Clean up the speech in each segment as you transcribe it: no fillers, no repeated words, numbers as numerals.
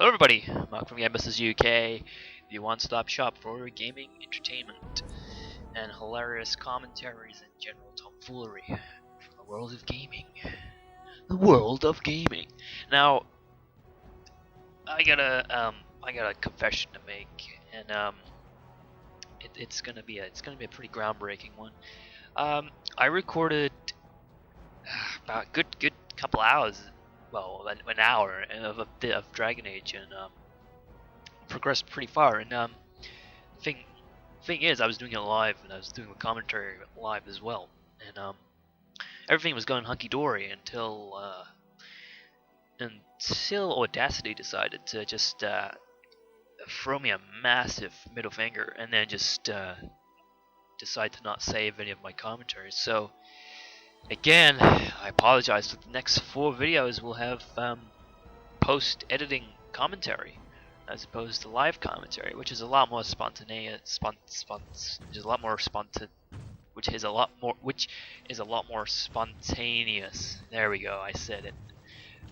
Hello everybody, Marc from Gamebusters UK, the one-stop shop for gaming, entertainment, and hilarious commentaries and general tomfoolery from the world of gaming. The world of gaming. Now, I got a confession to make, and it's gonna be a pretty groundbreaking one. I recorded about a good couple hours. Well, an hour of Dragonage, and progressed pretty far. And thing is, I was doing it live, and I was doing the commentary live as well, and everything was going hunky dory until Audacity decided to just throw me a massive middle finger, and then just decide to not save any of my commentaries. So again, I apologize. The next 4 videos will have post-editing commentary as opposed to live commentary, which is a lot more spontaneous. Which is a lot more spontaneous. There we go. I said it.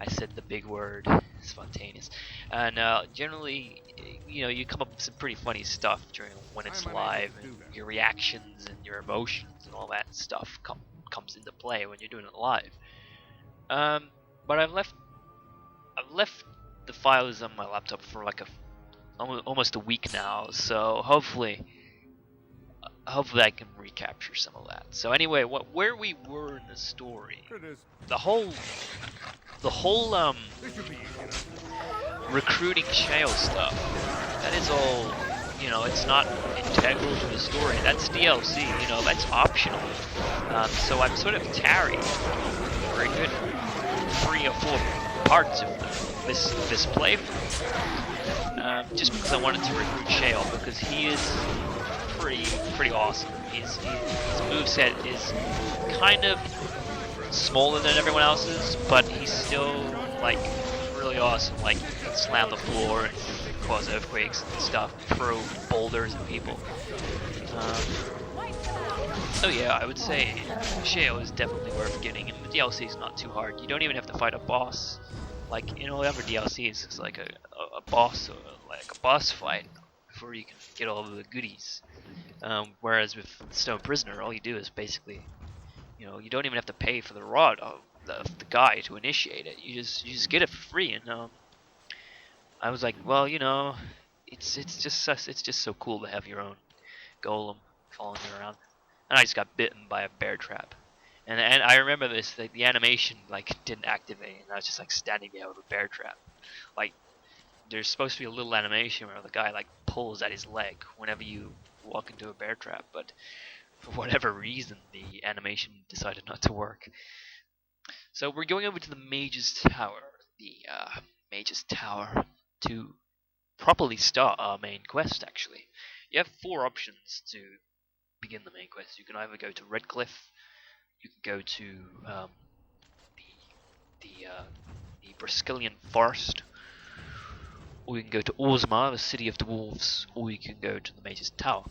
I said the big word, spontaneous. And generally, you know, you come up with some pretty funny stuff when it's live, and your reactions and your emotions and all that stuff comes into play when you're doing it live. But I've left the files on my laptop for like almost a week now, so hopefully I can recapture some of that. So anyway, where we were in the story, the whole recruiting Shale stuff, that is all, you know, it's not integral to the story. That's DLC, you know, that's optional. So I'm sort of tarried for a good 3 or 4 parts of this playthrough, just because I wanted to recruit Shale, because he is pretty awesome. His moveset is kind of smaller than everyone else's, but he's still like really awesome. Like, he can slam the floor and cause earthquakes and stuff, throw boulders at people. So yeah, I would say Shale is definitely worth getting, and the DLC is not too hard. You don't even have to fight a boss. Like in all other DLCs, it's like a boss, or like a boss fight before you can get all of the goodies. Whereas with Stone Prisoner, all you do is basically, you know, you don't even have to pay for the rod of the guy to initiate it. You just get it for free. And I was like, well, you know, it's just so cool to have your own golem following you around. And I just got bitten by a bear trap, and I remember this, like, the animation like didn't activate, and I was just like standing there with a bear trap. Like, there's supposed to be a little animation where the guy like pulls at his leg whenever you walk into a bear trap, but for whatever reason the animation decided not to work. So we're going over to the Mage's Tower, to properly start our main quest. Actually, you have 4 options to begin the main quest. You can either go to Redcliffe, you can go to the Briskillian Forest, or you can go to Orzammar, the City of Dwarves, or you can go to the Mage's Tower.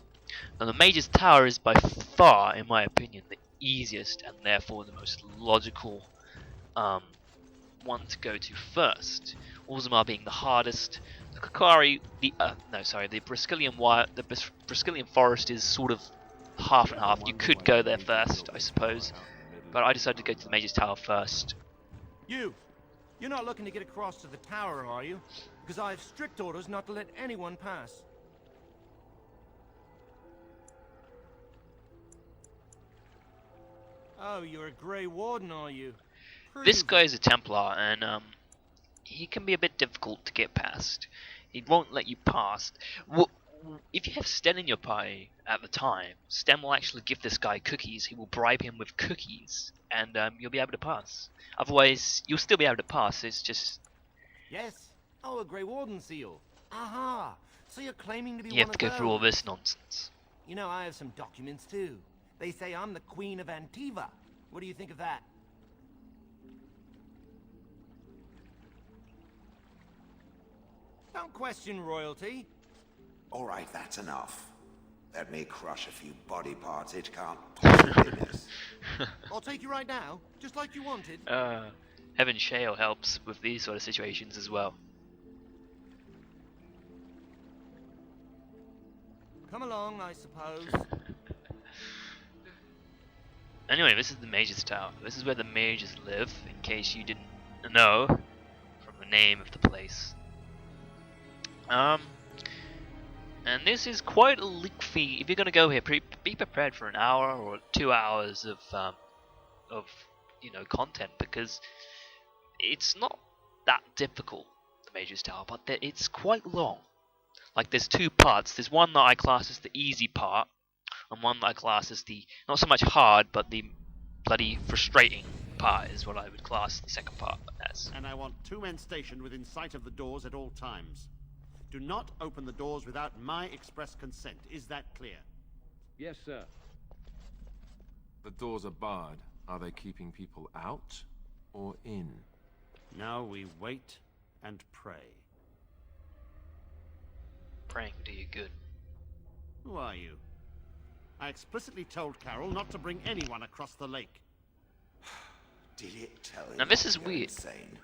Now, the Mage's Tower is by far, in my opinion, the easiest and therefore the most logical one to go to first. Orzammar being the hardest. The Briskillian Forest is sort of half and half. You could go there first, I suppose, but I decided to go to the Mage's Tower first. You're not looking to get across to the tower, are you? Because I have strict orders not to let anyone pass. Oh, you're a Grey Warden, are you? This guy is a Templar, and he can be a bit difficult to get past. He won't let you pass. Well, if you have Sten in your party at the time, Sten will actually give this guy cookies. He will bribe him with cookies, and you'll be able to pass. Otherwise, you'll still be able to pass. It's just... Yes. Oh, a Grey Warden seal. Aha. So you're claiming to be you have to go through all this nonsense. You know, I have some documents too. They say I'm the Queen of Antiva. What do you think of that? Don't question royalty. All right, that's enough. Let me crush a few body parts it can't possibly miss. I'll take you right now, just like you wanted. Having Shale helps with these sort of situations as well. Come along, I suppose. Anyway, this is the Mage's Tower. This is where the mages live, in case you didn't know from the name of the place. And this is quite a lengthy. If you're gonna go here, be prepared for an hour or 2 hours of content, because it's not that difficult, the Mage's Tower, but it's quite long. Like, there's two parts. There's one that I class as the easy part, and one that I class as the not so much hard, but the bloody frustrating part is what I would class the second part as. And I want 2 men stationed within sight of the doors at all times. Do not open the doors without my express consent. Is that clear? Yes, sir. The doors are barred. Are they keeping people out or in? Now we wait and pray. Praying do you good. Who are you? I explicitly told Carol not to bring anyone across the lake. Did it tell him Now this not is to go weird. Insane?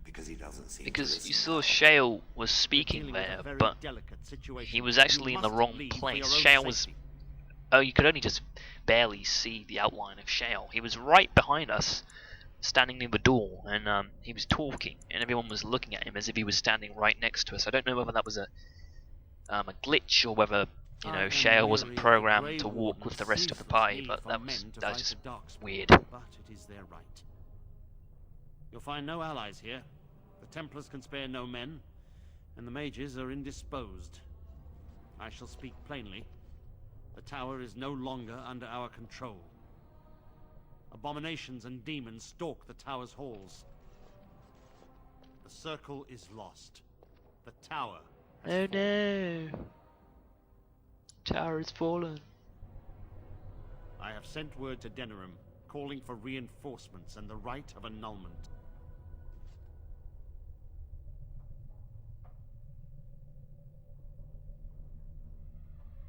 Because he doesn't seem to Because you listen saw well. Shale was You're speaking dealing with there, a very but delicate situation. he was You actually in the must wrong leave for place. your own Shale was. safety. Oh, you could only just barely see the outline of Shale. He was right behind us, standing near the door, and he was talking, and everyone was looking at him as if he was standing right next to us. I don't know whether that was a glitch or whether Shale wasn't programmed to walk with the rest of the party, but that was just weird. But it is their right. You'll find no allies here. The Templars can spare no men, and the mages are indisposed. I shall speak plainly. The tower is no longer under our control. Abominations and demons stalk the tower's halls. The circle is lost. The tower has Oh fallen. no! Tower has fallen. I have sent word to Denerim, calling for reinforcements and the right of annulment.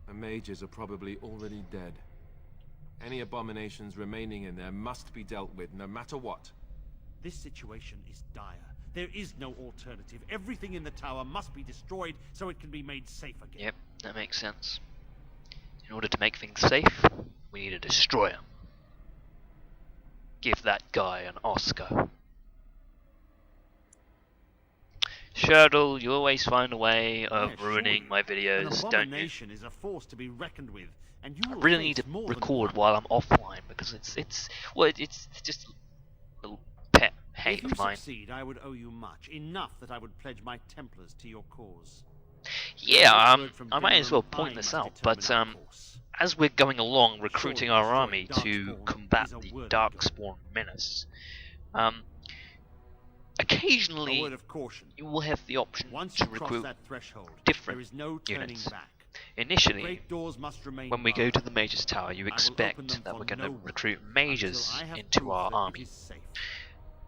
The mages are probably already dead. Any abominations remaining in there must be dealt with, no matter what. This situation is dire. There is no alternative. Everything in the tower must be destroyed so it can be made safe again. Yep, that makes sense. In order to make things safe, we need a destroyer. Give that guy an Oscar. Shurdle, you always find a way of Yeah, ruining surely. my An videos, don't you? abomination is a force to be reckoned with, and you I will really need face to more than record one. while I'm offline, because it's just a little pet hate If you of mine. succeed, I would owe you much. Enough that I would pledge my Templars to your cause. Yeah, Word from I might as well Denerim, point I this must out, determine but our course. as we're going along recruiting Surely our army destroying to Darkspawn combat is a the worthy Darkspawn menace, A occasionally word of caution. you will have the option Once to you cross recruit that threshold, different there is no turning units. back. The initially. great doors must remain When we go barred. to the Mage's Tower, you I will open expect them that for we're going no to one recruit until mages I have into proof our that it army. is safe.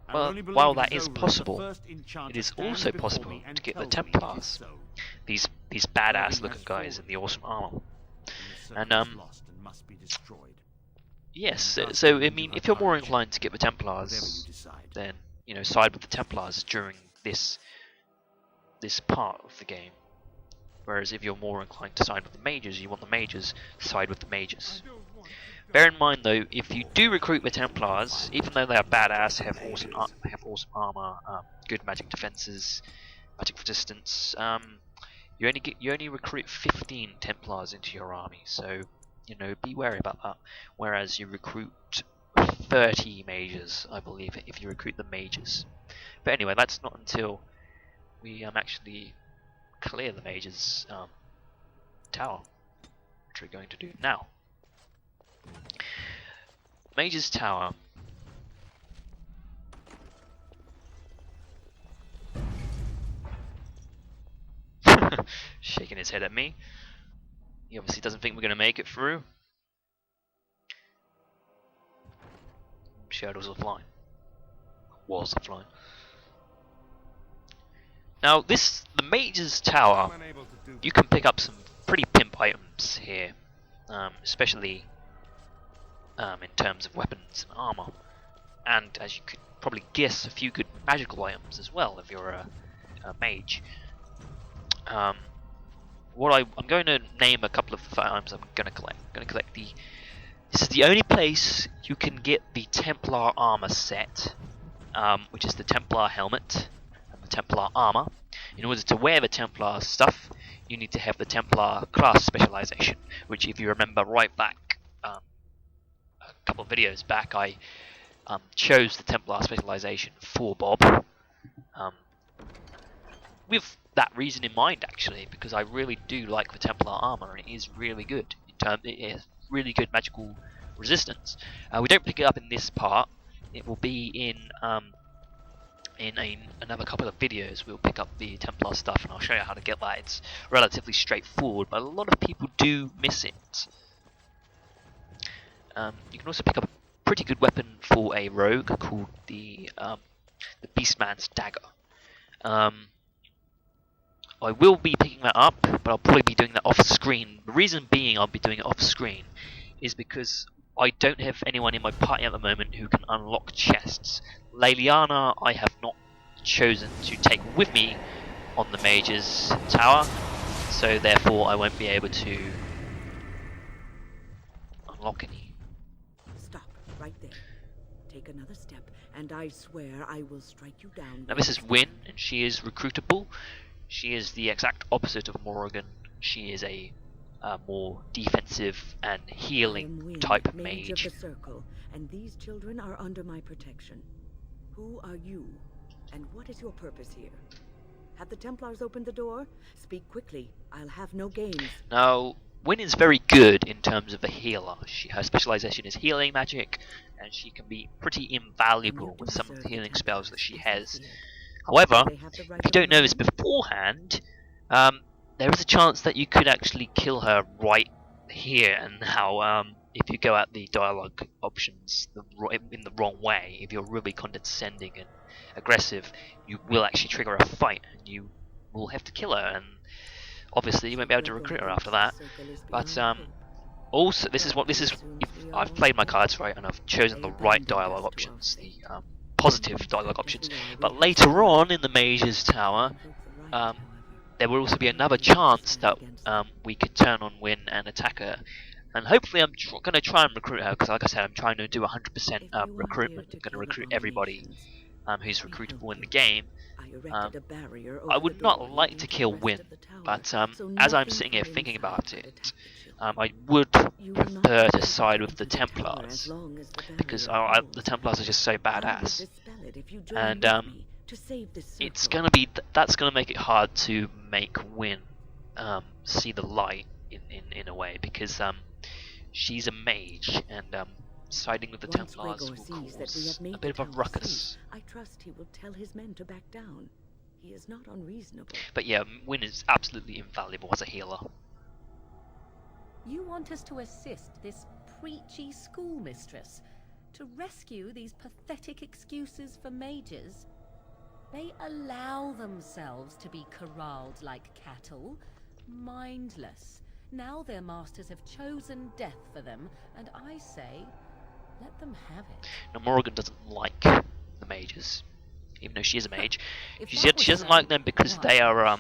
I Well, will only believe while it that is over if the possible, first enchanter it is stands also before possible me and to get the tells me it is Templars, so. these Everything badass has looking guys in fallen. the awesome armor. And the And, circle is lost and must be destroyed. Yes, And so I Darkspawn mean, do if you're more courage. inclined to get the Whatever Templars, you decide. then side with the Templars during this part of the game. Whereas if you're more inclined to side with the mages, you want the mages, side with the mages. Bear in mind though, if you do recruit the Templars, even though they are badass, have awesome armor, good magic defenses, magic resistance, you only recruit 15 Templars into your army, so be wary about that. Whereas you recruit 30 mages, I believe, if you recruit the mages. But anyway, that's not until we actually clear the mage's tower, which we're going to do now. Mage's Tower. Shaking his head at me. He obviously doesn't think we're going to make it through. Shadow's offline. Was offline. Now the Mage's Tower, you can pick up some pretty pimp items here, especially in terms of weapons and armor, and as you could probably guess, a few good magical items as well if you're a mage. I'm going to name a couple of firearms I'm gonna collect. I'm gonna collect the. This is the only place you can get the Templar armor set, which is the Templar helmet and the Templar armor. In order to wear the Templar stuff, you need to have the Templar class specialization, which, if you remember right back, a couple of videos back, I chose the Templar specialization for Bob. With that reason in mind, actually, because I really do like the Templar armor, and it is really good. It has really good magical resistance. We don't pick it up in this part. It will be in another couple of videos. We'll pick up the Templar stuff, and I'll show you how to get that. It's relatively straightforward, but a lot of people do miss it. You can also pick up a pretty good weapon for a rogue called the Beastman's Dagger. I will be picking that up, but I'll probably be doing that off screen. The reason being I'll be doing it off screen is because I don't have anyone in my party at the moment who can unlock chests. Leliana I have not chosen to take with me on the mage's tower, so therefore I won't be able to unlock any. Stop right there. Take another step, and I swear I will strike you down. Now this is Wynne, and she is recruitable. She is the exact opposite of Morrigan. She is a more defensive and healing type mage. Of the circle, and these children are under my protection. Who are you, and what is your purpose here? Have the Templars opened the door? Speak quickly. I'll have no games. Now, Wynne is very good in terms of a healer. Her specialization is healing magic, and she can be pretty invaluable with some of the healing spells that she has. However, if you don't know this beforehand, there is a chance that you could actually kill her right here and now. If you go at the dialogue options in the wrong way, if you're really condescending and aggressive, you will actually trigger a fight, and you will have to kill her. And obviously, you won't be able to recruit her after that. But also, this is if I've played my cards right, and I've chosen the right dialogue options. The positive dialogue options, but later on in the mage's tower, there will also be another chance that we could turn on Wynne and attack her, and hopefully I'm going to try and recruit her, because like I said, I'm trying to do 100% recruitment. I'm going to recruit everybody who's recruitable in the game. I would not like to kill Wynne, but as I'm sitting here thinking about it, I would prefer to side with the Templars, because the Templars are just so badass, and it's gonna be that's gonna make it hard to make Wynne see the light in a way, because she's a mage, and siding with the Templars will cause a bit of a ruckus. I trust he will tell his men to back down. He is not unreasonable. But yeah, Wynne is absolutely invaluable as a healer. You want us to assist this preachy schoolmistress to rescue these pathetic excuses for mages? They allow themselves to be corralled like cattle, mindless. Now their masters have chosen death for them, and I say, let them have it. Now, Morrigan doesn't like the mages, even though she is a mage. She doesn't like them because they are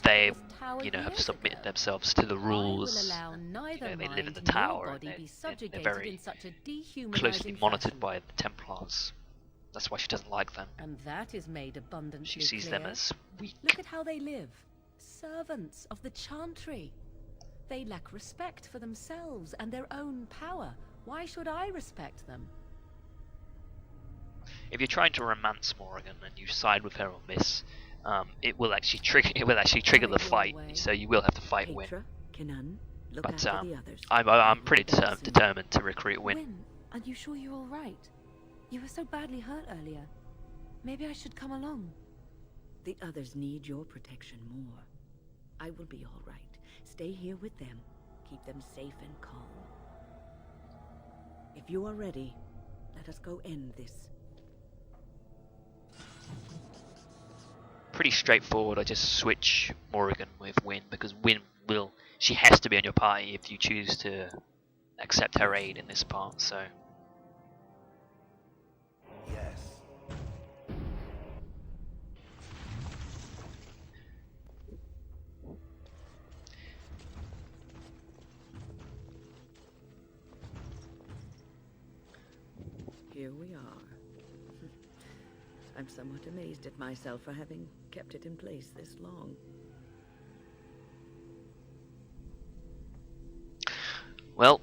they have submitted themselves to the rules. They live in the tower, and they're very closely monitored by the Templars. That's why she doesn't like them. And that is made abundantly She sees clear. them as weak. Look at how they live. Servants of the Chantry. They lack respect for themselves and their own power. Why should I respect them? If you're trying to romance Morrigan and you side with her on this, it will actually trigger the fight. So you will have to fight Wynne. But I'm pretty determined to recruit Wynne. Wynne, are you sure you're all right? You were so badly hurt earlier. Maybe I should come along. The others need your protection more. I will be all right. Stay here with them. Keep them safe and calm. If you are ready, let us go end this. Pretty straightforward. I just switch Morrigan with Wynne, because Wynne she has to be on your party if you choose to accept her aid in this part. So Yes. Here we are. I'm somewhat amazed at myself for having kept it in place this long. Well,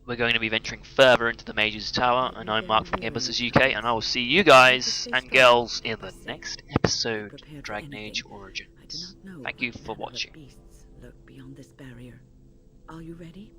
we're going to be venturing further into the Mage's Tower, and I'm Marc from Gamebusters UK, and I will see you guys and girls in the next episode of Dragonage Origins. Thank you for watching. Beasts lurk beyond this barrier. Are you ready?